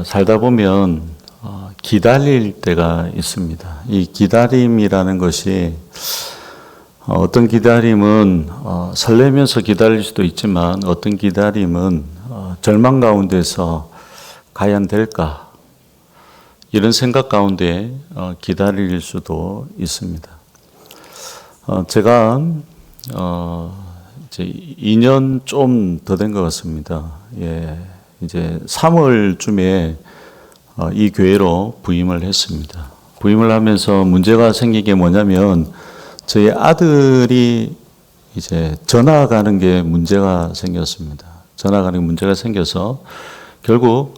살다 보면 기다릴 때가 있습니다. 이 기다림이라는 것이 어떤 기다림은 설레면서 기다릴 수도 있지만 어떤 기다림은 절망 가운데서 과연 될까 이런 생각 가운데 기다릴 수도 있습니다. 제가 이제 2년 좀 더 된 것 같습니다. 이제 3월쯤에 이 교회로 부임을 했습니다. 부임을 하면서 문제가 생긴 게 뭐냐면 저희 아들이 이제 전화 가는 게 문제가 생겼습니다. 전화 가는 게 문제가 생겨서 결국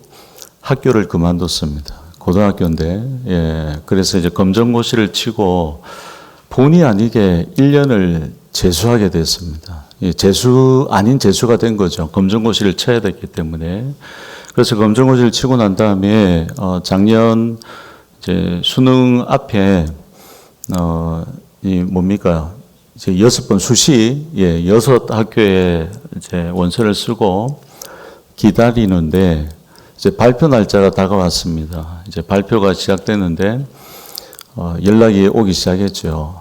학교를 그만뒀습니다. 고등학교인데, 그래서 이제 검정고시를 치고 본의 아니게 1년을 재수하게 됐습니다. 재수 아닌 재수가 된 거죠. 검정고시를 쳐야 됐기 때문에. 그래서 검정고시를 치고 난 다음에 작년 이제 수능 앞에 이제 6번 수시 6학교에 이제 원서를 쓰고 기다리는데 이제 발표 날짜가 다가왔습니다. 이제 발표가 시작되는데 연락이 오기 시작했죠.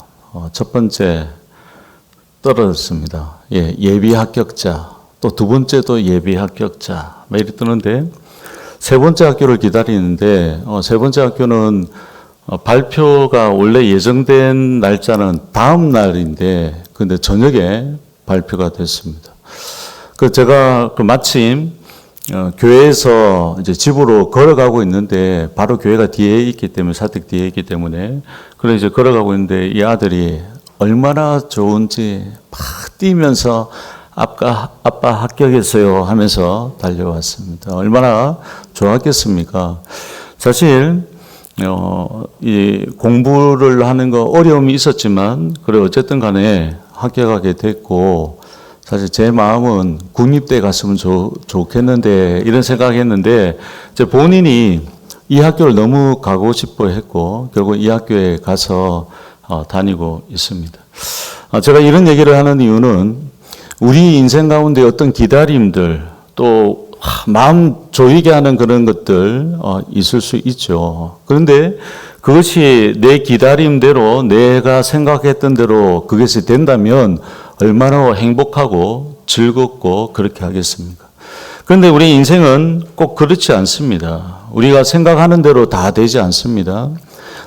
첫 번째 떨어졌습니다. 예비 합격자. 또 두 번째도 예비 합격자. 막 이렇게 뜨는데 세 번째 학교를 기다리는데 세 번째 학교는 발표가 원래 예정된 날짜는 다음 날인데 근데 저녁에 발표가 됐습니다. 제가 마침 교회에서 이제 집으로 걸어가고 있는데 바로 교회가 뒤에 있기 때문에 사택 뒤에 있기 때문에 그래 이제 걸어가고 있는데 이 아들이 얼마나 좋은지 막 뛰면서 아빠 합격했어요 하면서 달려왔습니다. 얼마나 좋았겠습니까? 사실 이 공부를 하는 거 어려움이 있었지만 그래 어쨌든 간에 합격하게 됐고 사실 제 마음은 국립대 갔으면 좋겠는데 이런 생각했는데 이제 본인이 이 학교를 너무 가고 싶어 했고 결국 이 학교에 가서 다니고 있습니다. 제가 이런 얘기를 하는 이유는 우리 인생 가운데 어떤 기다림들 또 마음 조이게 하는 그런 것들 있을 수 있죠. 그런데 그것이 내 기다림대로 내가 생각했던 대로 그것이 된다면 얼마나 행복하고 즐겁고 그렇게 하겠습니까? 그런데 우리 인생은 꼭 그렇지 않습니다. 우리가 생각하는 대로 다 되지 않습니다.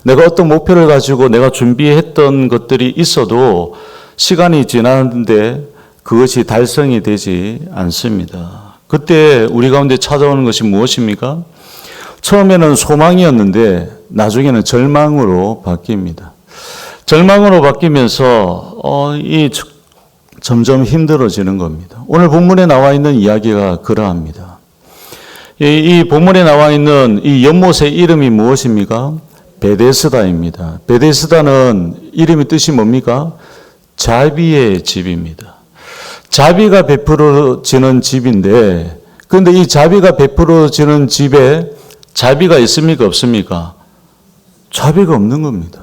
내가 어떤 목표를 가지고 내가 준비했던 것들이 있어도 시간이 지났는데 그것이 달성이 되지 않습니다. 그때 우리 가운데 찾아오는 것이 무엇입니까? 처음에는 소망이었는데 나중에는 절망으로 바뀝니다. 절망으로 바뀌면서 점점 힘들어지는 겁니다. 오늘 본문에 나와 있는 이야기가 그러합니다. 이 본문에 나와 있는 이 연못의 이름이 무엇입니까? 베데스다입니다. 베데스다는 이름의 뜻이 뭡니까? 자비의 집입니다. 자비가 베풀어지는 집인데 그런데 이 자비가 베풀어지는 집에 자비가 있습니까? 없습니까? 자비가 없는 겁니다.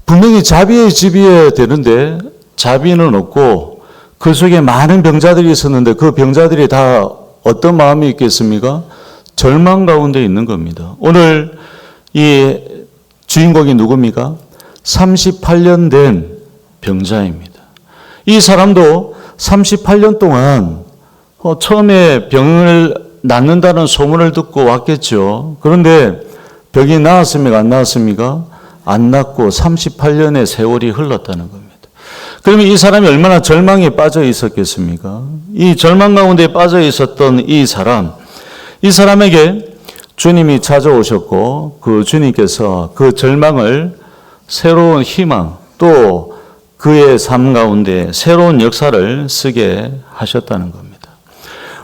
분명히 자비의 집이어야 되는데 자비는 없고 그 속에 많은 병자들이 있었는데 그 병자들이 다 어떤 마음이 있겠습니까? 절망 가운데 있는 겁니다. 오늘 이 주인공이 누굽니까? 38년 된 병자입니다. 이 사람도 38년 동안 처음에 병을 낫는다는 소문을 듣고 왔겠죠. 그런데 병이 나았습니까? 안 나았습니까? 안 낫고 38년의 세월이 흘렀다는 겁니다. 그러면 이 사람이 얼마나 절망에 빠져 있었겠습니까? 이 절망 가운데 빠져 있었던 이 사람에게 주님이 찾아오셨고 그 주님께서 그 절망을 새로운 희망 또 그의 삶 가운데 새로운 역사를 쓰게 하셨다는 겁니다.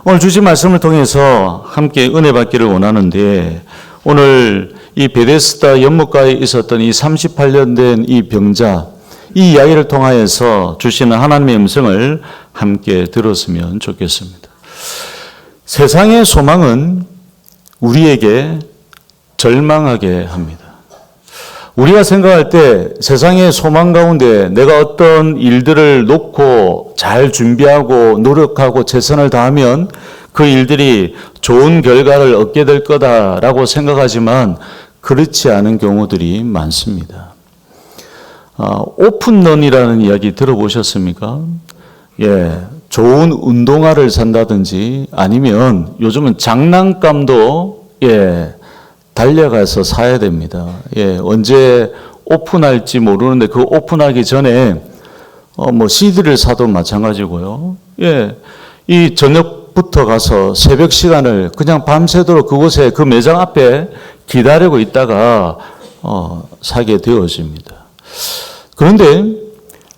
오늘 주신 말씀을 통해서 함께 은혜 받기를 원하는데 오늘 이 베데스다 연못가에 있었던 이 38년 된 이 병자 이 이야기를 통하여서 주시는 하나님의 음성을 함께 들었으면 좋겠습니다. 세상의 소망은 우리에게 절망하게 합니다. 우리가 생각할 때 세상의 소망 가운데 내가 어떤 일들을 놓고 잘 준비하고 노력하고 최선을 다하면 그 일들이 좋은 결과를 얻게 될 거다라고 생각하지만 그렇지 않은 경우들이 많습니다. 오픈런이라는 이야기 들어보셨습니까? 예, 좋은 운동화를 산다든지 아니면 요즘은 장난감도 달려가서 사야 됩니다. 언제 오픈할지 모르는데 그 오픈하기 전에 CD를 사도 마찬가지고요. 이 저녁부터 가서 새벽 시간을 그냥 밤새도록 그곳에 그 매장 앞에 기다리고 있다가 사게 되어집니다. 그런데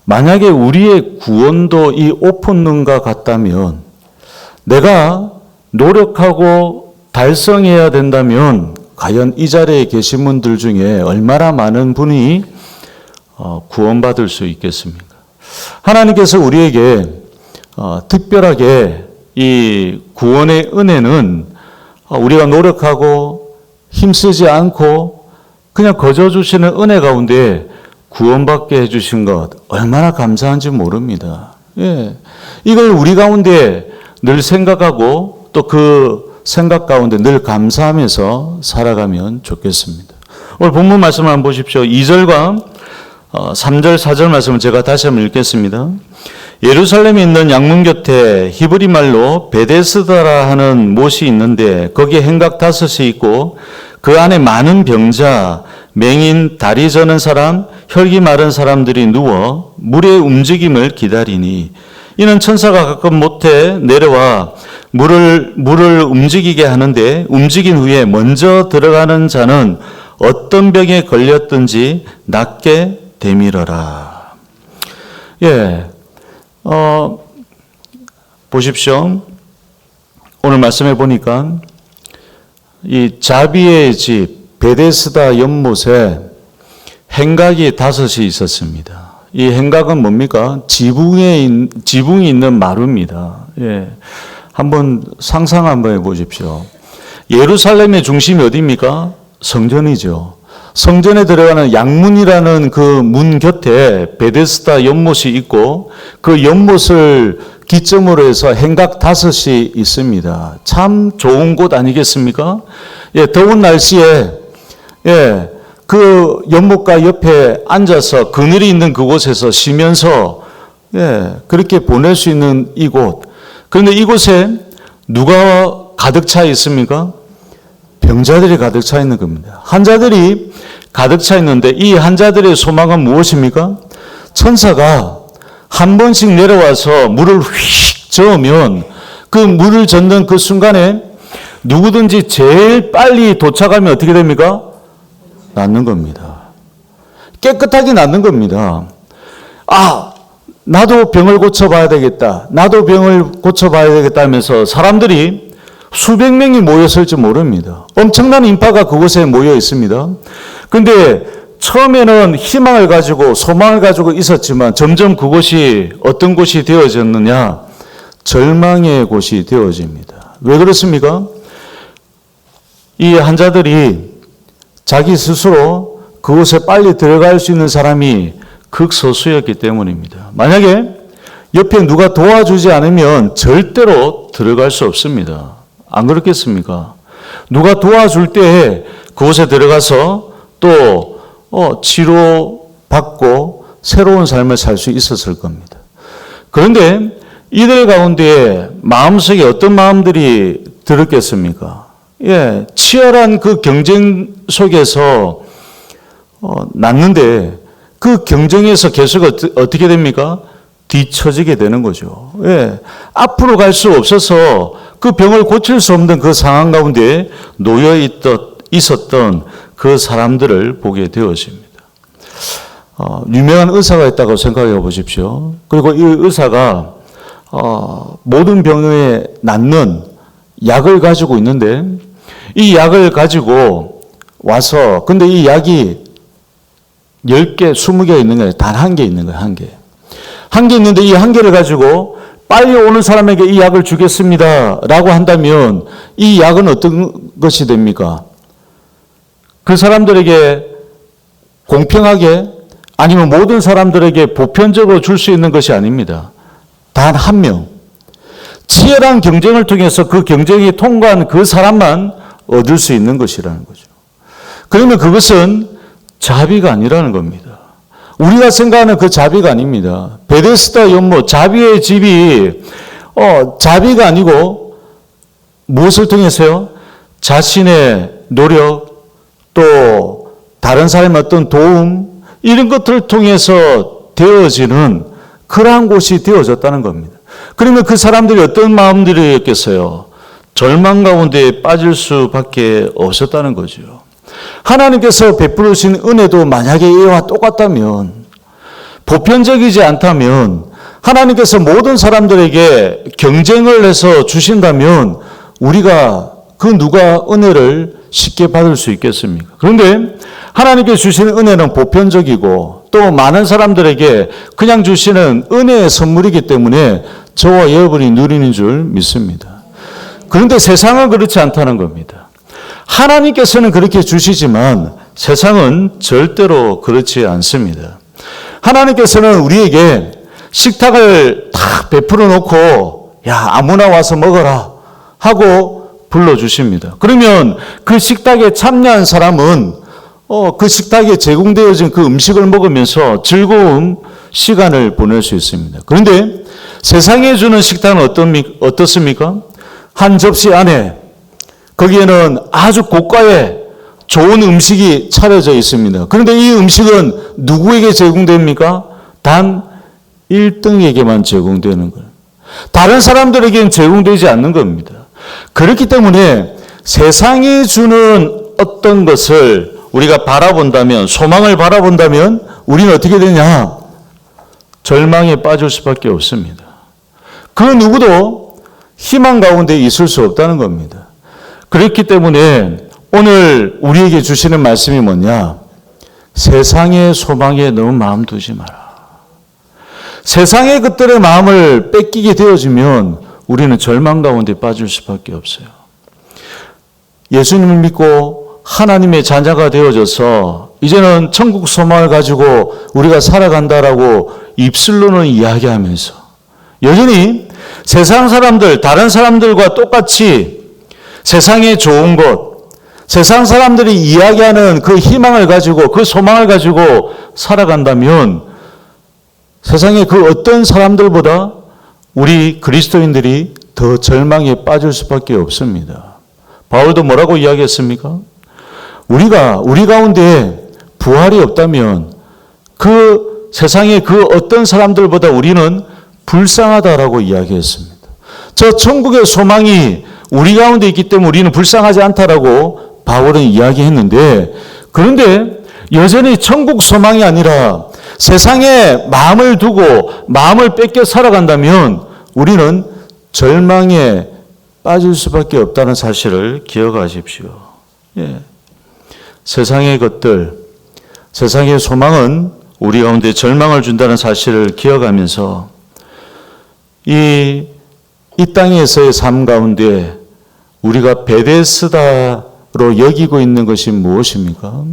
만약에 우리의 구원도 이 오픈런과 같다면 내가 노력하고 달성해야 된다면 과연 이 자리에 계신 분들 중에 얼마나 많은 분이 구원받을 수 있겠습니까? 하나님께서 우리에게 특별하게 이 구원의 은혜는 우리가 노력하고 힘쓰지 않고 그냥 거저 주시는 은혜 가운데 구원받게 해주신 것 얼마나 감사한지 모릅니다. 이걸 우리 가운데 늘 생각하고 또 그 생각 가운데 늘 감사하면서 살아가면 좋겠습니다. 오늘 본문 말씀을 한번 보십시오. 2절과 3절, 4절 말씀을 제가 다시 한번 읽겠습니다. 예루살렘에 있는 양문 곁에 히브리 말로 베데스다라 하는 못이 있는데 거기에 행각 5이 있고 그 안에 많은 병자, 맹인, 다리 저는 사람, 혈기 마른 사람들이 누워 물의 움직임을 기다리니 이는 천사가 가끔 못해 내려와 물을 움직이게 하는데 움직인 후에 먼저 들어가는 자는 어떤 병에 걸렸든지 낫게 되밀어라. 보십시오. 오늘 말씀해 보니까 이 자비의 집 베데스다 연못에 행각이 5이 있었습니다. 이 행각은 뭡니까? 지붕이 있는 마루입니다. 한번 상상 한번 해보십시오. 예루살렘의 중심이 어디입니까? 성전이죠. 성전에 들어가는 양문이라는 그 문 곁에 베데스다 연못이 있고 그 연못을 기점으로 해서 행각 5이 있습니다. 참 좋은 곳 아니겠습니까? 더운 날씨에 그 연못가 옆에 앉아서 그늘이 있는 그곳에서 쉬면서 그렇게 보낼 수 있는 이곳. 그런데 이곳에 누가 가득 차 있습니까? 병자들이 가득 차 있는 겁니다. 환자들이 가득 차 있는데 이 환자들의 소망은 무엇입니까? 천사가 한 번씩 내려와서 물을 휙 저으면 그 물을 젓는 그 순간에 누구든지 제일 빨리 도착하면 어떻게 됩니까? 낫는 겁니다. 깨끗하게 낫는 겁니다. 나도 병을 고쳐봐야 되겠다. 나도 병을 고쳐봐야 되겠다 하면서 사람들이 수백 명이 모였을지 모릅니다. 엄청난 인파가 그곳에 모여 있습니다. 그런데 처음에는 희망을 가지고 소망을 가지고 있었지만 점점 그곳이 어떤 곳이 되어졌느냐? 절망의 곳이 되어집니다. 왜 그렇습니까? 이 환자들이 자기 스스로 그곳에 빨리 들어갈 수 있는 사람이 극소수였기 때문입니다. 만약에 옆에 누가 도와주지 않으면 절대로 들어갈 수 없습니다. 안 그렇겠습니까? 누가 도와줄 때 그곳에 들어가서 또 치료받고 새로운 삶을 살 수 있었을 겁니다. 그런데 이들 가운데 마음속에 어떤 마음들이 들었겠습니까? 치열한 그 경쟁 속에서 났는데 그 경쟁에서 계속 어떻게 됩니까? 뒤처지게 되는 거죠. 앞으로 갈 수 없어서 그 병을 고칠 수 없는 그 상황 가운데 놓여 있었던 그 사람들을 보게 되어집니다. 유명한 의사가 있다고 생각해 보십시오. 그리고 이 의사가 모든 병에 낫는 약을 가지고 있는데 이 약을 가지고 와서 근데 이 약이 10개, 20개 있는 거예요. 단 1개 있는 거예요. 1개. 1개 있는데 이 1개를 가지고 빨리 오는 사람에게 이 약을 주겠습니다. 라고 한다면 이 약은 어떤 것이 됩니까? 그 사람들에게 공평하게 아니면 모든 사람들에게 보편적으로 줄 수 있는 것이 아닙니다. 단 1명. 치열한 경쟁을 통해서 그 경쟁이 통과한 그 사람만 얻을 수 있는 것이라는 거죠. 그러면 그것은 자비가 아니라는 겁니다. 우리가 생각하는 그 자비가 아닙니다. 베데스다 연못, 자비의 집이 자비가 아니고 무엇을 통해서요? 자신의 노력, 또 다른 사람의 어떤 도움, 이런 것들을 통해서 되어지는 그러한 곳이 되어졌다는 겁니다. 그러면 그 사람들이 어떤 마음들이었겠어요? 절망 가운데 빠질 수밖에 없었다는 거죠. 하나님께서 베풀으신 은혜도 만약에 이와 똑같다면, 보편적이지 않다면, 하나님께서 모든 사람들에게 경쟁을 해서 주신다면 우리가 그 누가 은혜를 쉽게 받을 수 있겠습니까? 그런데 하나님께 주시는 은혜는 보편적이고 또 많은 사람들에게 그냥 주시는 은혜의 선물이기 때문에 저와 여러분이 누리는 줄 믿습니다. 그런데 세상은 그렇지 않다는 겁니다. 하나님께서는 그렇게 주시지만 세상은 절대로 그렇지 않습니다. 하나님께서는 우리에게 식탁을 딱 베풀어 놓고 야 아무나 와서 먹어라 하고 불러주십니다. 그러면 그 식탁에 참여한 사람은 그 식탁에 제공되어진 그 음식을 먹으면서 즐거운 시간을 보낼 수 있습니다. 그런데 세상에 주는 식탁은 어떻습니까? 한 접시 안에 거기에는 아주 고가의 좋은 음식이 차려져 있습니다. 그런데 이 음식은 누구에게 제공됩니까? 단 1등에게만 제공되는 거예요. 다른 사람들에게는 제공되지 않는 겁니다. 그렇기 때문에 세상이 주는 어떤 것을 우리가 바라본다면, 소망을 바라본다면 우리는 어떻게 되냐? 절망에 빠질 수밖에 없습니다. 그 누구도 희망 가운데 있을 수 없다는 겁니다. 그렇기 때문에 오늘 우리에게 주시는 말씀이 뭐냐? 세상의 소망에 너무 마음 두지 마라. 세상의 것들의 마음을 뺏기게 되어지면 우리는 절망 가운데 빠질 수밖에 없어요. 예수님을 믿고 하나님의 자녀가 되어져서 이제는 천국 소망을 가지고 우리가 살아간다라고 입술로는 이야기하면서 여전히 세상 사람들, 다른 사람들과 똑같이 세상의 좋은 것, 세상 사람들이 이야기하는 그 희망을 가지고 그 소망을 가지고 살아간다면 세상의 그 어떤 사람들보다 우리 그리스도인들이 더 절망에 빠질 수밖에 없습니다. 바울도 뭐라고 이야기했습니까? 우리 가운데 부활이 없다면 그 세상의 그 어떤 사람들보다 우리는 불쌍하다라고 이야기했습니다. 저 천국의 소망이 우리 가운데 있기 때문에 우리는 불쌍하지 않다라고 바울은 이야기했는데, 그런데 여전히 천국 소망이 아니라 세상에 마음을 두고 마음을 뺏겨 살아간다면 우리는 절망에 빠질 수밖에 없다는 사실을 기억하십시오. 예. 세상의 것들, 세상의 소망은 우리 가운데 절망을 준다는 사실을 기억하면서 이 땅에서의 삶 가운데 우리가 베데스다로 여기고 있는 것이 무엇입니까?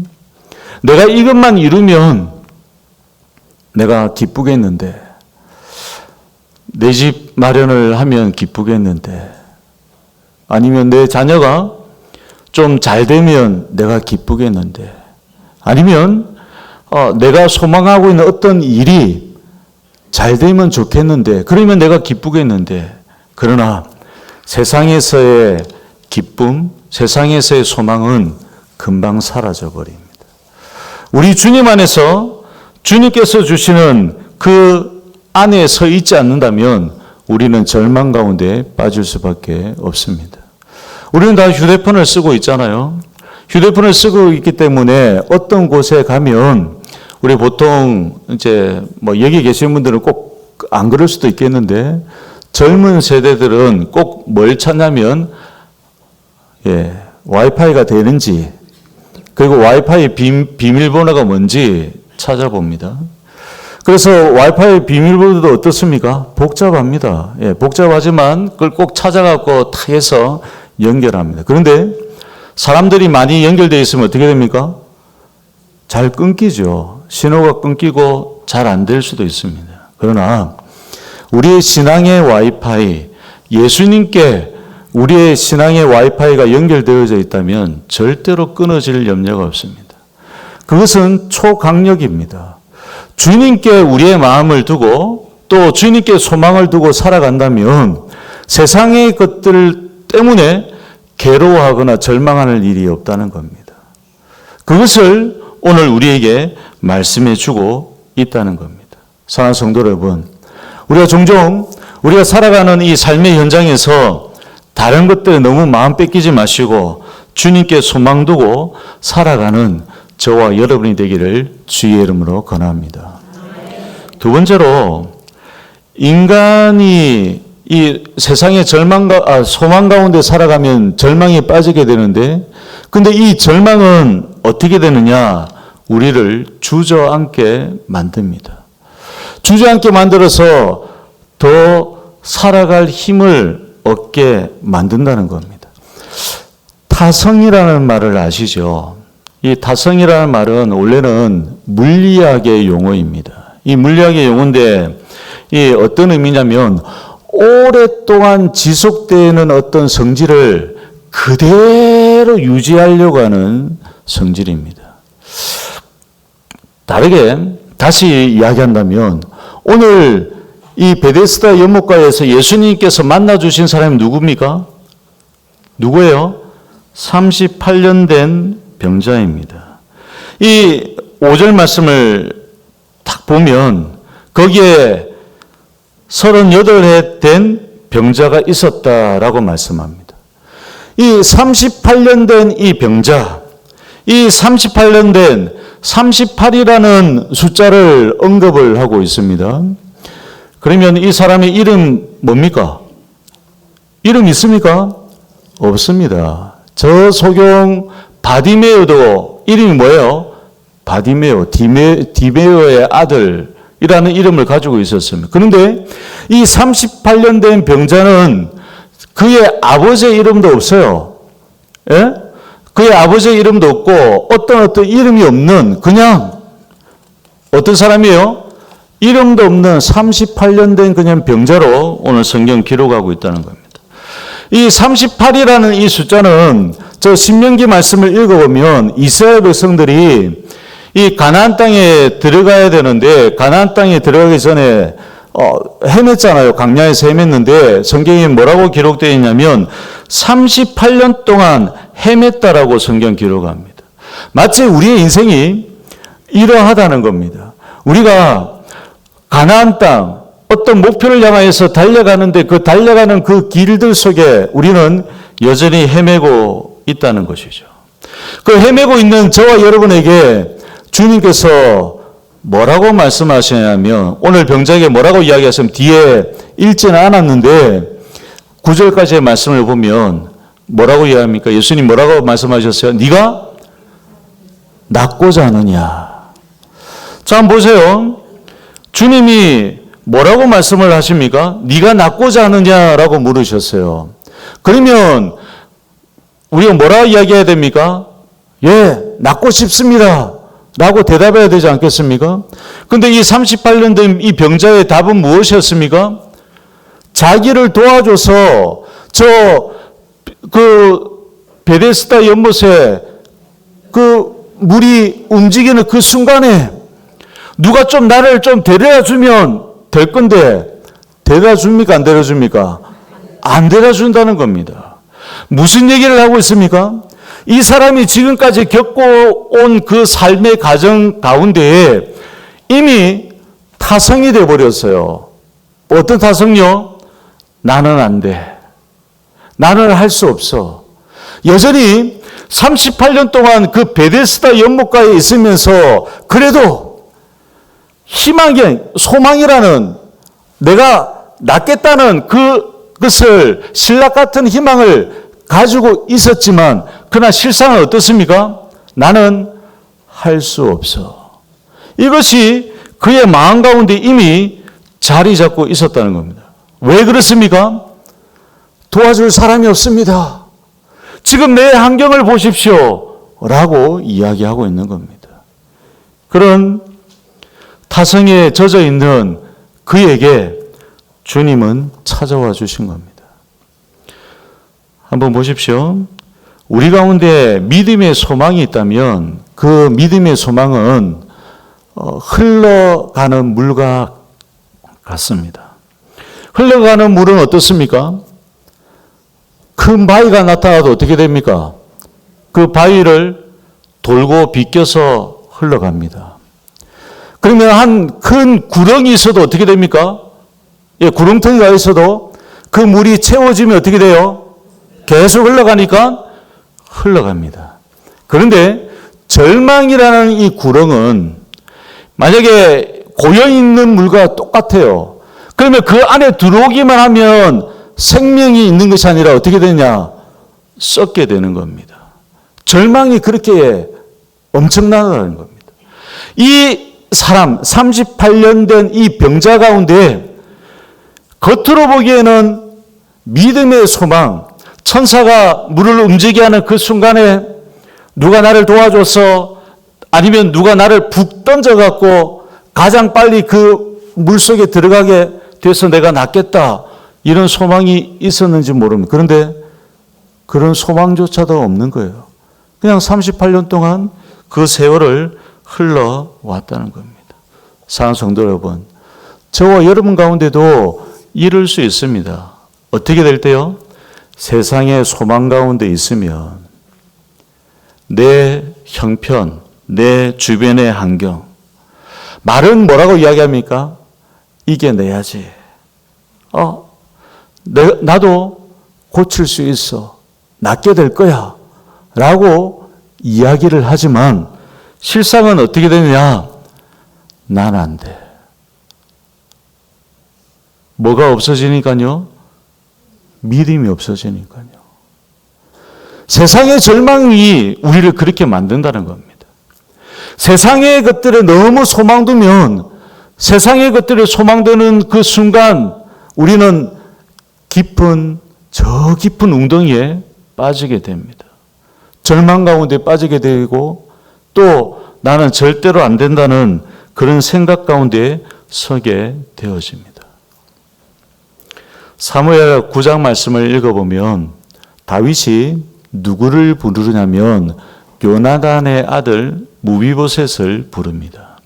내가 이것만 이루면 내가 기쁘겠는데, 내 집 마련을 하면 기쁘겠는데, 아니면 내 자녀가 좀 잘 되면 내가 기쁘겠는데, 아니면 내가 소망하고 있는 어떤 일이 잘 되면 좋겠는데, 그러면 내가 기쁘겠는데, 그러나 세상에서의 기쁨, 세상에서의 소망은 금방 사라져 버립니다. 우리 주님 안에서 주님께서 주시는 그 안에 서 있지 않는다면 우리는 절망 가운데 빠질 수밖에 없습니다. 우리는 다 휴대폰을 쓰고 있잖아요. 휴대폰을 쓰고 있기 때문에 어떤 곳에 가면 우리 보통 이제 뭐 여기 계신 분들은 꼭 안 그럴 수도 있겠는데 젊은 세대들은 꼭 뭘 찾냐면 와이파이가 되는지, 그리고 와이파이 비밀번호가 뭔지 찾아봅니다. 그래서 와이파이 비밀번호도 어떻습니까? 복잡합니다. 복잡하지만 그걸 꼭 찾아갖고 다 해서 연결합니다. 그런데 사람들이 많이 연결되어 있으면 어떻게 됩니까? 잘 끊기죠. 신호가 끊기고 잘 안 될 수도 있습니다. 그러나 우리의 신앙의 와이파이, 예수님께 우리의 신앙의 와이파이가 연결되어져 있다면 절대로 끊어질 염려가 없습니다. 그것은 초강력입니다. 주님께 우리의 마음을 두고 또 주님께 소망을 두고 살아간다면 세상의 것들 때문에 괴로워하거나 절망하는 일이 없다는 겁니다. 그것을 오늘 우리에게 말씀해 주고 있다는 겁니다. 사랑하는 성도 여러분, 우리가 종종 우리가 살아가는 이 삶의 현장에서 다른 것들에 너무 마음 뺏기지 마시고 주님께 소망 두고 살아가는 저와 여러분이 되기를 주의 이름으로 권합니다. 두 번째로, 인간이 이 세상의 소망 가운데 살아가면 절망에 빠지게 되는데, 근데 이 절망은 어떻게 되느냐? 우리를 주저앉게 만듭니다. 주저앉게 만들어서 더 살아갈 힘을 얻게 만든다는 겁니다. 타성이라는 말을 아시죠? 이 타성이라는 말은 원래는 물리학의 용어입니다. 이 물리학의 용어인데 이 어떤 의미냐면 오랫동안 지속되는 어떤 성질을 그대로 유지하려고 하는 성질입니다. 다르게 다시 이야기한다면 오늘 이 베데스다 연못가에서 예수님께서 만나주신 사람이 누굽니까? 누구예요? 38년 된 병자입니다. 이 5절 말씀을 딱 보면 거기에 38해 된 병자가 있었다라고 말씀합니다. 이 38년 된 이 병자, 이 38년 된 38이라는 숫자를 언급을 하고 있습니다. 그러면 이 사람의 이름 뭡니까? 이름 있습니까? 없습니다. 저 소경 바디메오도 이름이 뭐예요? 바디메오, 디메오의 아들이라는 이름을 가지고 있었습니다. 그런데 이 38년 된 병자는 그의 아버지의 이름도 없어요. 예? 그의 아버지의 이름도 없고 어떤 이름이 없는 그냥 어떤 사람이에요? 이름도 없는 38년 된 그냥 병자로 오늘 성경 기록하고 있다는 겁니다. 이 38이라는 이 숫자는 저 신명기 말씀을 읽어보면 이스라엘 백성들이 이 가나안 땅에 들어가야 되는데 가나안 땅에 들어가기 전에 헤맸잖아요. 광야에서 헤맸는데 성경에 뭐라고 기록되어 있냐면 38년 동안 헤맸다라고 성경 기록합니다. 마치 우리의 인생이 이러하다는 겁니다. 우리가 가나안 땅 어떤 목표를 향하여서 달려가는데 그 달려가는 그 길들 속에 우리는 여전히 헤매고 있다는 것이죠. 그 헤매고 있는 저와 여러분에게 주님께서 뭐라고 말씀하시냐면 오늘 병자에게 뭐라고 이야기하시면 뒤에 읽지는 않았는데 9절까지의 말씀을 보면 뭐라고 이야기합니까? 예수님 뭐라고 말씀하셨어요? 네가 낫고자 하느냐. 자, 한번 보세요. 주님이 뭐라고 말씀을 하십니까? 네가 낫고자 하느냐라고 물으셨어요. 그러면 우리가 뭐라고 이야기해야 됩니까? 예, 낫고 싶습니다 라고 대답해야 되지 않겠습니까? 근데 이 38년 된 이 병자의 답은 무엇이었습니까? 자기를 도와줘서 베데스다 연못에 그 물이 움직이는 그 순간에 누가 좀 나를 좀 데려다 주면 될 건데 데려다 줍니까? 안 데려다 줍니까? 안 데려다 준다는 겁니다. 무슨 얘기를 하고 있습니까? 이 사람이 지금까지 겪고 온 그 삶의 과정 가운데에 이미 타성이 되어버렸어요. 어떤 타성요? 나는 안 돼. 나는 할 수 없어. 여전히 38년 동안 그 베데스다 연못가에 있으면서 그래도 소망이라는 내가 낫겠다는 그것을 신락 같은 희망을 가지고 있었지만 그러나 실상은 어떻습니까? 나는 할 수 없어. 이것이 그의 마음 가운데 이미 자리 잡고 있었다는 겁니다. 왜 그렇습니까? 도와줄 사람이 없습니다. 지금 내 환경을 보십시오 라고 이야기하고 있는 겁니다. 그런 타성에 젖어 있는 그에게 주님은 찾아와 주신 겁니다. 한번 보십시오. 우리 가운데 믿음의 소망이 있다면 그 믿음의 소망은 흘러가는 물과 같습니다. 흘러가는 물은 어떻습니까? 큰 바위가 나타나도 어떻게 됩니까? 그 바위를 돌고 비껴서 흘러갑니다. 그러면 한 큰 구렁이 있어도 어떻게 됩니까? 예, 구렁텅이가 있어도 그 물이 채워지면 어떻게 돼요? 계속 흘러가니까 흘러갑니다. 그런데 절망이라는 이 구렁은 만약에 고여있는 물과 똑같아요. 그러면 그 안에 들어오기만 하면 생명이 있는 것이 아니라 어떻게 되냐? 썩게 되는 겁니다. 절망이 그렇게 엄청나다는 겁니다. 이 사람, 38년 된 이 병자 가운데 겉으로 보기에는 믿음의 소망, 천사가 물을 움직이게 하는 그 순간에 누가 나를 도와줘서 아니면 누가 나를 북 던져갖고 가장 빨리 그 물속에 들어가게 돼서 내가 낫겠다. 이런 소망이 있었는지 모릅니다. 그런데 그런 소망조차도 없는 거예요. 그냥 38년 동안 그 세월을 흘러왔다는 겁니다. 사랑하는 성도 여러분, 저와 여러분 가운데도 이럴 수 있습니다. 어떻게 될 때요? 세상의 소망 가운데 있으면 내 형편, 내 주변의 환경, 말은 뭐라고 이야기합니까? 이겨내야지. 나도 고칠 수 있어. 낫게 될 거야. 라고 이야기를 하지만 실상은 어떻게 되느냐? 난 안 돼. 뭐가 없어지니까요? 믿음이 없어지니까요. 세상의 절망이 우리를 그렇게 만든다는 겁니다. 세상의 것들에 너무 소망두면 세상의 것들에 소망되는 그 순간 우리는 저 깊은 웅덩이에 빠지게 됩니다. 절망 가운데 빠지게 되고 또 나는 절대로 안 된다는 그런 생각 가운데 서게 되어집니다. 사무엘 9장 말씀을 읽어보면 다윗이 누구를 부르냐면 요나단의 아들 무비보셋을 부릅니다.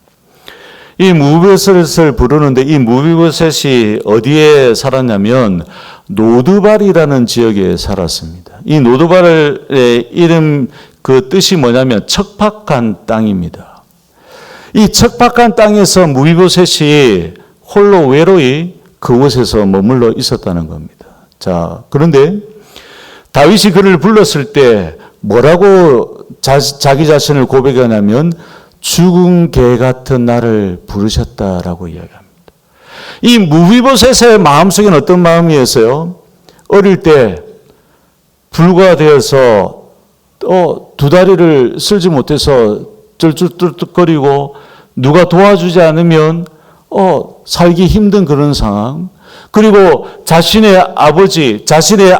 이 무비보셋을 부르는데 이 무비보셋이 어디에 살았냐면 노드발이라는 지역에 살았습니다. 이 노드발의 이름 그 뜻이 뭐냐면 척박한 땅입니다. 이 척박한 땅에서 무비보셋이 홀로 외로이 그곳에서 머물러 있었다는 겁니다. 자, 그런데 다윗이 그를 불렀을 때 뭐라고 자기 자신을 고백하냐면 죽은 개 같은 나를 부르셨다라고 이야기합니다. 이 무비보셋의 마음속에는 어떤 마음이었어요? 어릴 때 불과되어서 두 다리를 쓸지 못해서 쩔쩔뚝뚝거리고 누가 도와주지 않으면 살기 힘든 그런 상황. 그리고 자신의 아버지, 자신의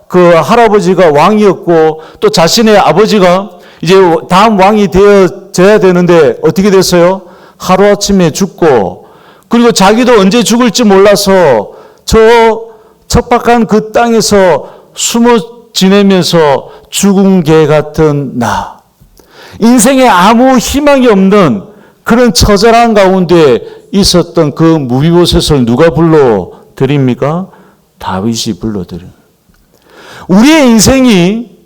그 할아버지가 왕이었고 또 자신의 아버지가 이제 다음 왕이 되어져야 되는데 어떻게 됐어요? 하루아침에 죽고 그리고 자기도 언제 죽을지 몰라서 저 척박한 그 땅에서 숨어 지내면서 죽은 개 같은 나. 인생에 아무 희망이 없는 그런 처절한 가운데 있었던 그 무비보셋을 누가 불러드립니까? 다윗이 불러드립니다. 우리의 인생이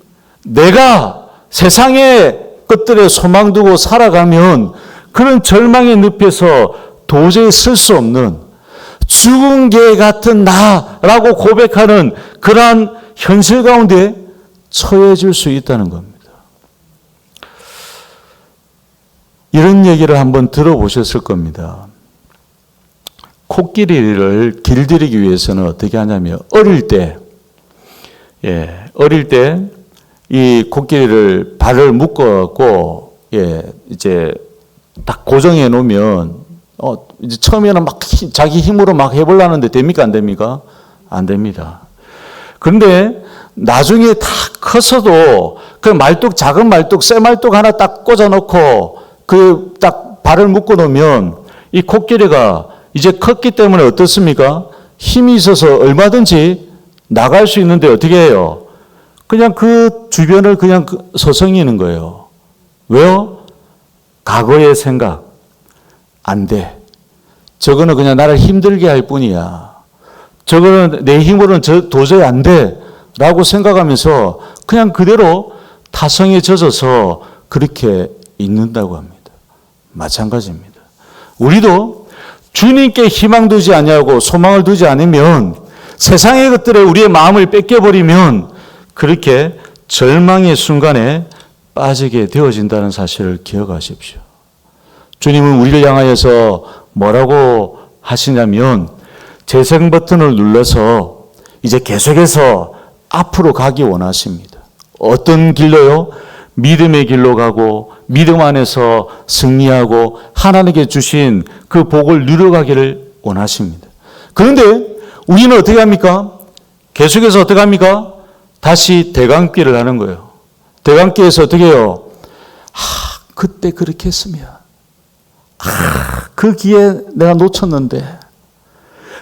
내가 세상의 것들에 소망 두고 살아가면 그런 절망의 늪에서 도저히 쓸 수 없는 죽은 개 같은 나라고 고백하는 그러한 현실 가운데 처해질 수 있다는 겁니다. 이런 얘기를 한번 들어보셨을 겁니다. 코끼리를 길들이기 위해서는 어떻게 하냐면 어릴 때 이 코끼리를 발을 묶어갖고 이제 딱 고정해 놓으면 이제 처음에는 막 자기 힘으로 막 해보려는데 됩니까 안 됩니까? 안 됩니다. 그런데 나중에 다 커서도 그 말뚝 작은 말뚝 쇠 말뚝 하나 딱 꽂아 놓고 그 딱 발을 묶어 놓으면 이 코끼리가 이제 컸기 때문에 어떻습니까? 힘이 있어서 얼마든지 나갈 수 있는데 어떻게 해요? 그냥 그 주변을 그냥 서성이는 거예요. 왜요? 과거의 생각. 안 돼. 저거는 그냥 나를 힘들게 할 뿐이야. 저거는 내 힘으로는 도저히 안 돼. 라고 생각하면서 그냥 그대로 타성에 젖어서 그렇게 있는다고 합니다. 마찬가지입니다. 우리도 주님께 희망 두지 아니하고 소망을 두지 않으면 세상의 것들에 우리의 마음을 뺏겨버리면 그렇게 절망의 순간에 빠지게 되어진다는 사실을 기억하십시오. 주님은 우리를 향하여서 뭐라고 하시냐면 재생 버튼을 눌러서 이제 계속해서 앞으로 가기 원하십니다. 어떤 길로요? 믿음의 길로 가고 믿음 안에서 승리하고 하나님께 주신 그 복을 누려가기를 원하십니다. 그런데 우리는 어떻게 합니까? 계속해서 어떻게 합니까? 다시 대강길을 하는 거예요. 대강길에서 어떻게 해요? 그때 그렇게 했으면 그 기회 내가 놓쳤는데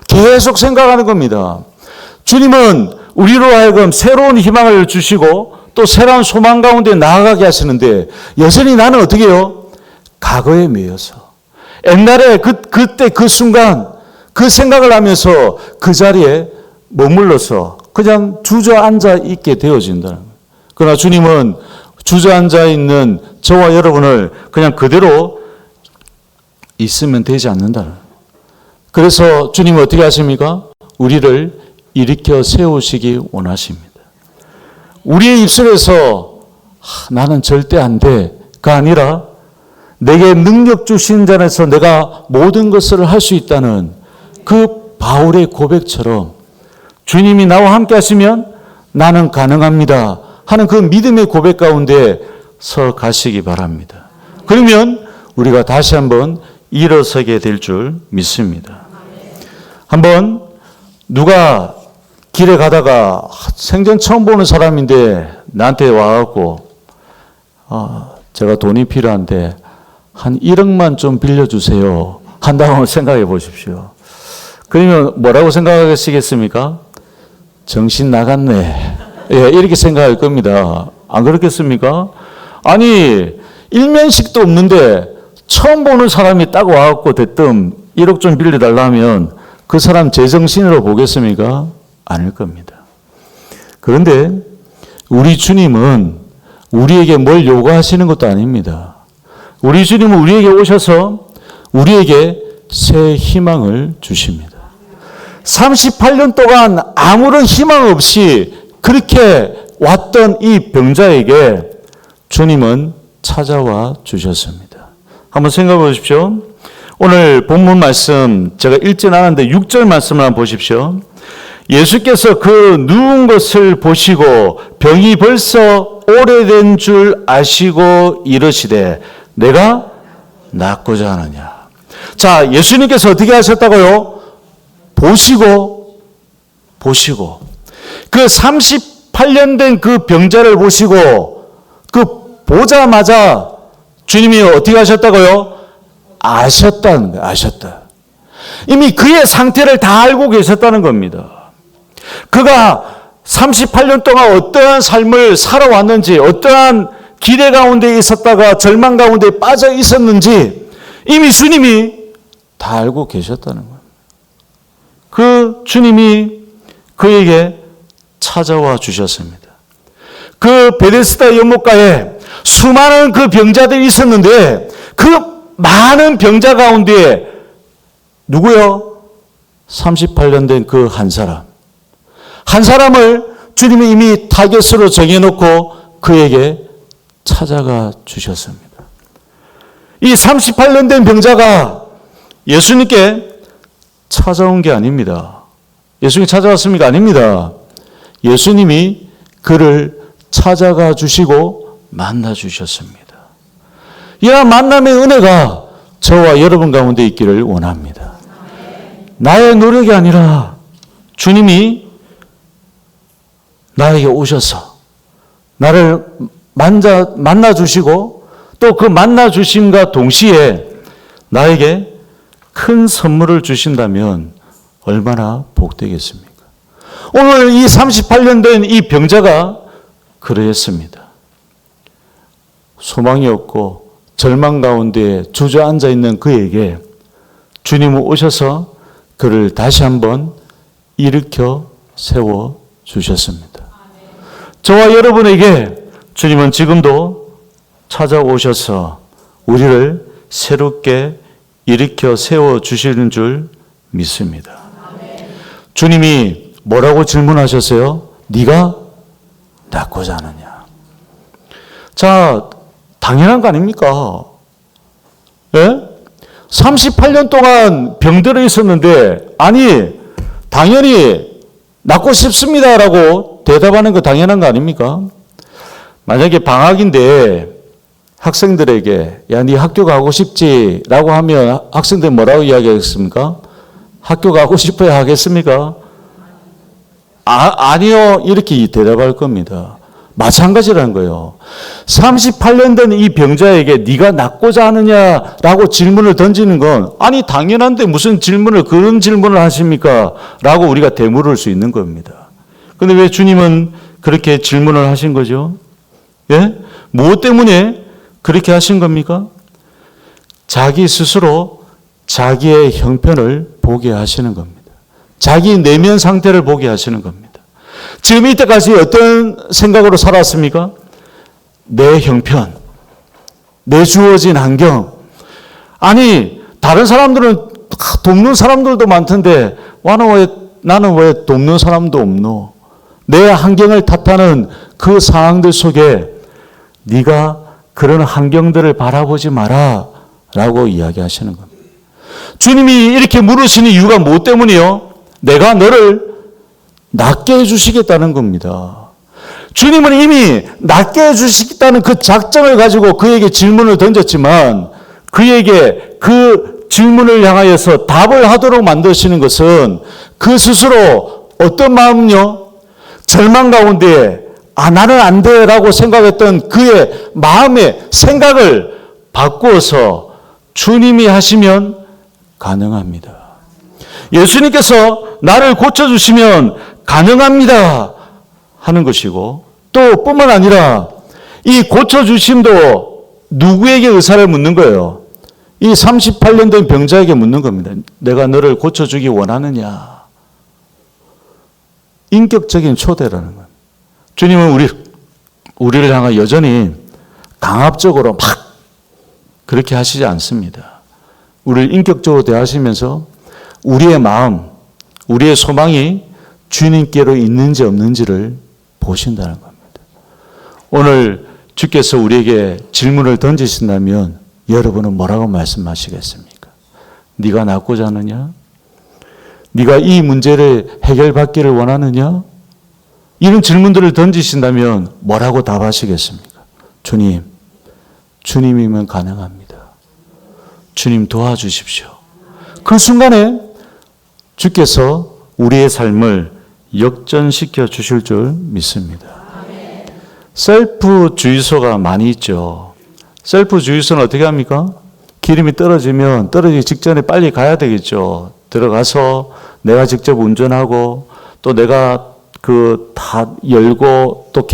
계속 생각하는 겁니다. 주님은 우리로 하여금 새로운 희망을 주시고 또 새로운 소망 가운데 나아가게 하시는데 여전히 나는 어떻게 해요? 과거에 매여서 옛날에 그때 그 순간 그 생각을 하면서 그 자리에 머물러서 그냥 주저앉아 있게 되어진다는 거예요. 그러나 주님은 주저앉아 있는 저와 여러분을 그냥 그대로 있으면 되지 않는다는 거예요. 그래서 주님은 어떻게 하십니까? 우리를 일으켜 세우시기 원하십니다. 우리의 입술에서 나는 절대 안 돼가 아니라 내게 능력 주신 자에서 내가 모든 것을 할 수 있다는 그 바울의 고백처럼 주님이 나와 함께 하시면 나는 가능합니다 하는 그 믿음의 고백 가운데 서 가시기 바랍니다. 그러면 우리가 다시 한번 일어서게 될 줄 믿습니다. 한번 누가 길에 가다가 생전 처음 보는 사람인데 나한테 와갖고 제가 돈이 필요한데 한 1억만 좀 빌려주세요 한다고 생각해 보십시오. 그러면 뭐라고 생각하시겠습니까? 정신 나갔네. 예, 이렇게 생각할 겁니다. 안 그렇겠습니까? 아니 일면식도 없는데 처음 보는 사람이 딱 와갖고 대뜸 1억 좀 빌려달라 하면 그 사람 제정신으로 보겠습니까? 아닐 겁니다. 그런데 우리 주님은 우리에게 뭘 요구하시는 것도 아닙니다. 우리 주님은 우리에게 오셔서 우리에게 새 희망을 주십니다. 38년 동안 아무런 희망 없이 그렇게 왔던 이 병자에게 주님은 찾아와 주셨습니다. 한번 생각해 보십시오. 오늘 본문 말씀 제가 읽진 않았는데 6절 말씀을 한번 보십시오. 예수께서 그 누운 것을 보시고 병이 벌써 오래된 줄 아시고 이르시되 내가 낫고자 하느냐. 자, 예수님께서 어떻게 하셨다고요? 보시고 그 38년 된 그 병자를 보시고 그 보자마자 주님이 어떻게 하셨다고요? 아셨다는 거예요. 아셨다. 이미 그의 상태를 다 알고 계셨다는 겁니다. 그가 38년 동안 어떠한 삶을 살아왔는지, 어떠한 기대 가운데 있었다가 절망 가운데 빠져 있었는지 이미 주님이 다 알고 계셨다는 거예요. 그 주님이 그에게 찾아와 주셨습니다. 그 베데스다 연못가에 수많은 그 병자들이 있었는데 그 많은 병자 가운데 누구요? 38년 된 그 한 사람. 한 사람을 주님이 이미 타겟으로 정해놓고 그에게 찾아가 주셨습니다. 이 38년 된 병자가 예수님께 찾아온 게 아닙니다. 예수님이 찾아왔습니까? 아닙니다. 예수님이 그를 찾아가 주시고 만나 주셨습니다. 이러한 만남의 은혜가 저와 여러분 가운데 있기를 원합니다. 나의 노력이 아니라 주님이 나에게 오셔서 나를 만나 주시고 또 그 만나 주심과 동시에 나에게 큰 선물을 주신다면 얼마나 복되겠습니까? 오늘 이 38년 된 이 병자가 그러했습니다. 소망이 없고 절망 가운데 주저앉아 있는 그에게 주님은 오셔서 그를 다시 한번 일으켜 세워 주셨습니다. 저와 여러분에게 주님은 지금도 찾아오셔서 우리를 새롭게 일으켜 세워 주시는 줄 믿습니다. 주님이 뭐라고 질문하셨어요? 네가 낫고자 하느냐? 자, 당연한 거 아닙니까? 예? 38년 동안 병들어 있었는데, 아니, 당연히 낫고 싶습니다라고 대답하는 거 당연한 거 아닙니까? 만약에 방학인데 학생들에게 야, 네 학교 가고 싶지라고 하면 학생들 뭐라고 이야기하겠습니까? 학교 가고 싶어야 하겠습니까? 아니요. 이렇게 대답할 겁니다. 마찬가지라는 거예요. 38년 된 이 병자에게 네가 낫고자 하느냐라고 질문을 던지는 건 아니 당연한데 무슨 질문을 그런 질문을 하십니까? 라고 우리가 되물을 수 있는 겁니다. 그런데 왜 주님은 그렇게 질문을 하신 거죠? 예? 무엇 때문에 그렇게 하신 겁니까? 자기 스스로 자기의 형편을 보게 하시는 겁니다. 자기 내면 상태를 보게 하시는 겁니다. 지금 이때까지 어떤 생각으로 살았습니까? 내 형편, 내 주어진 환경. 아니, 다른 사람들은 돕는 사람들도 많던데 나는 왜 돕는 사람도 없노? 내 환경을 탓하는 그 상황들 속에 네가 그런 환경들을 바라보지 마라 라고 이야기하시는 겁니다. 주님이 이렇게 물으시는 이유가 무엇 때문이요? 내가 너를 낫게 해주시겠다는 겁니다. 주님은 이미 낫게 해주시겠다는 그 작정을 가지고 그에게 질문을 던졌지만 그에게 그 질문을 향하여서 답을 하도록 만드시는 것은 그 스스로 어떤 마음은요? 절망 가운데 나는 안 돼 라고 생각했던 그의 마음의 생각을 바꾸어서 주님이 하시면 가능합니다. 예수님께서 나를 고쳐주시면 가능합니다 하는 것이고 또 뿐만 아니라 이 고쳐주심도 누구에게 의사를 묻는 거예요? 이 38년 된 병자에게 묻는 겁니다. 내가 너를 고쳐주기 원하느냐? 인격적인 초대라는 거예요. 주님은 우리를 향해 여전히 강압적으로 막 그렇게 하시지 않습니다. 우리를 인격적으로 대하시면서 우리의 마음, 우리의 소망이 주님께로 있는지 없는지를 보신다는 겁니다. 오늘 주께서 우리에게 질문을 던지신다면 여러분은 뭐라고 말씀하시겠습니까? 네가 낫고자 하느냐? 네가 이 문제를 해결받기를 원하느냐? 이런 질문들을 던지신다면 뭐라고 답하시겠습니까? 주님, 주님이면 가능합니다. 주님 도와주십시오. 그 순간에 주께서 우리의 삶을 역전시켜 주실 줄 믿습니다. 셀프 주유소가 많이 있죠. 셀프 주유소는 어떻게 합니까? 기름이 떨어지면 떨어지기 직전에 빨리 가야 되겠죠. 들어가서 내가 직접 운전하고 또 내가 다 열고 또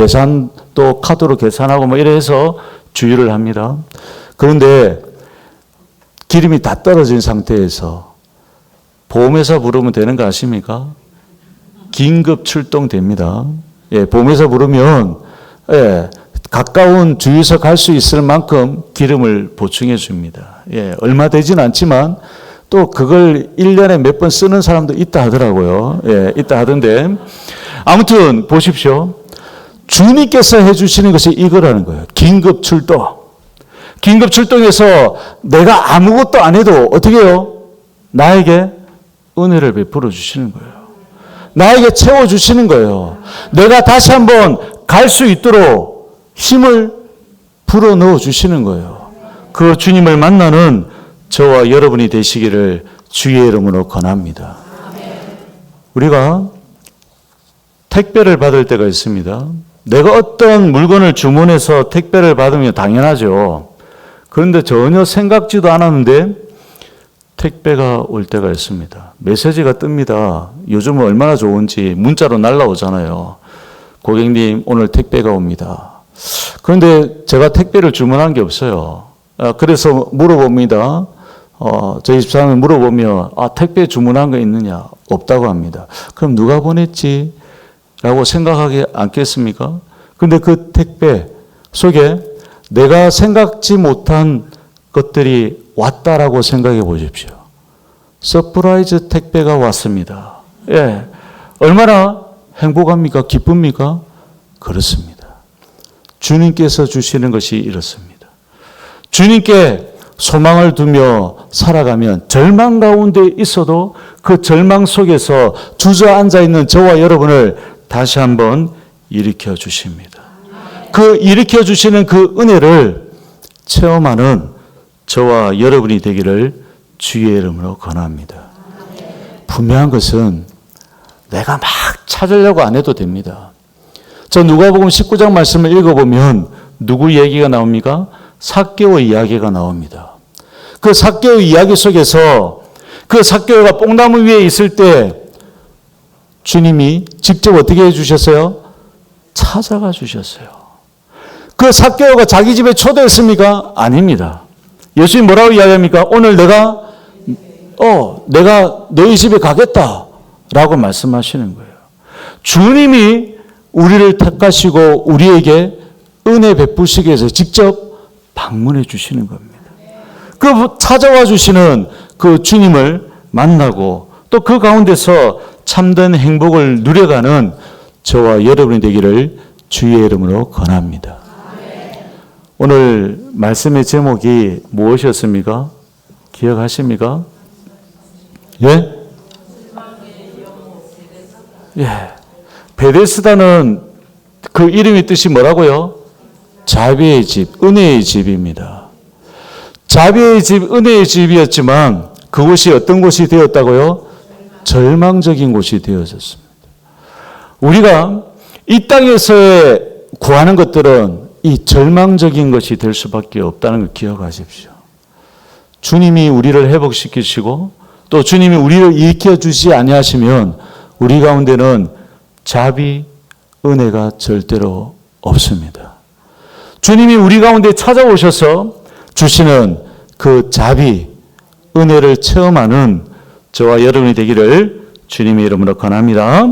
또 카드로 계산하고 뭐 이래서 주유를 합니다. 그런데 기름이 다 떨어진 상태에서 보험회사 부르면 되는 거 아십니까? 긴급 출동됩니다. 예, 보험회사 부르면 가까운 주유소 갈 수 있을 만큼 기름을 보충해 줍니다. 예, 얼마 되지는 않지만 또 그걸 1년에 몇 번 쓰는 사람도 있다 하더라고요. 예, 있다 하던데. 아무튼 보십시오. 주님께서 해주시는 것이 이거라는 거예요. 긴급 출동. 긴급 출동해서 내가 아무것도 안 해도 어떻게 해요? 나에게 은혜를 베풀어 주시는 거예요. 나에게 채워주시는 거예요. 내가 다시 한번 갈 수 있도록 힘을 불어넣어 주시는 거예요. 그 주님을 만나는 저와 여러분이 되시기를 주의 이름으로 권합니다. 우리가 택배를 받을 때가 있습니다. 내가 어떤 물건을 주문해서 택배를 받으면 당연하죠. 그런데 전혀 생각지도 않았는데 택배가 올 때가 있습니다. 메시지가 뜹니다. 요즘은 얼마나 좋은지 문자로 날라오잖아요. 고객님 오늘 택배가 옵니다. 그런데 제가 택배를 주문한 게 없어요. 그래서 물어봅니다. 저희 집사람이 물어보면 택배 주문한 거 있느냐? 없다고 합니다. 그럼 누가 보냈지? 라고 생각하지 않겠습니까? 근데 그 택배 속에 내가 생각지 못한 것들이 왔다라고 생각해 보십시오. 서프라이즈 택배가 왔습니다. 예. 얼마나 행복합니까? 기쁩니까? 그렇습니다. 주님께서 주시는 것이 이렇습니다. 주님께 소망을 두며 살아가면 절망 가운데 있어도 그 절망 속에서 주저앉아 있는 저와 여러분을 다시 한번 일으켜 주십니다. 그 일으켜 주시는 그 은혜를 체험하는 저와 여러분이 되기를 주의 이름으로 권합니다. 분명한 것은 내가 막 찾으려고 안 해도 됩니다. 저 누가복음 19장 말씀을 읽어보면 누구 얘기가 나옵니까? 삭개오 이야기가 나옵니다. 그 삭개오 이야기 속에서 그 삭개오가 뽕나무 위에 있을 때 주님이 직접 어떻게 해주셨어요? 찾아가 주셨어요. 그 삭개오가 자기 집에 초대했습니까? 아닙니다. 예수님 뭐라고 이야기합니까? 오늘 내가 너희 집에 가겠다 라고 말씀하시는 거예요. 주님이 우리를 택하시고 우리에게 은혜 베푸시기 위해서 직접 방문해 주시는 겁니다. 그 찾아와 주시는 그 주님을 만나고 또 그 가운데서 참된 행복을 누려가는 저와 여러분이 되기를 주의 이름으로 권합니다. 오늘 말씀의 제목이 무엇이었습니까? 기억하십니까? 예? 예. 베데스다는 그 이름의 뜻이 뭐라고요? 자비의 집, 은혜의 집입니다. 자비의 집, 은혜의 집이었지만 그곳이 어떤 곳이 되었다고요? 절망적인 곳이 되어졌습니다. 우리가 이 땅에서의 구하는 것들은 이 절망적인 것이 될 수밖에 없다는 걸 기억하십시오. 주님이 우리를 회복시키시고 또 주님이 우리를 일으켜 주지 아니하시면 우리 가운데는 자비, 은혜가 절대로 없습니다. 주님이 우리 가운데 찾아오셔서 주시는 그 자비, 은혜를 체험하는 저와 여러분이 되기를 주님의 이름으로 권합니다.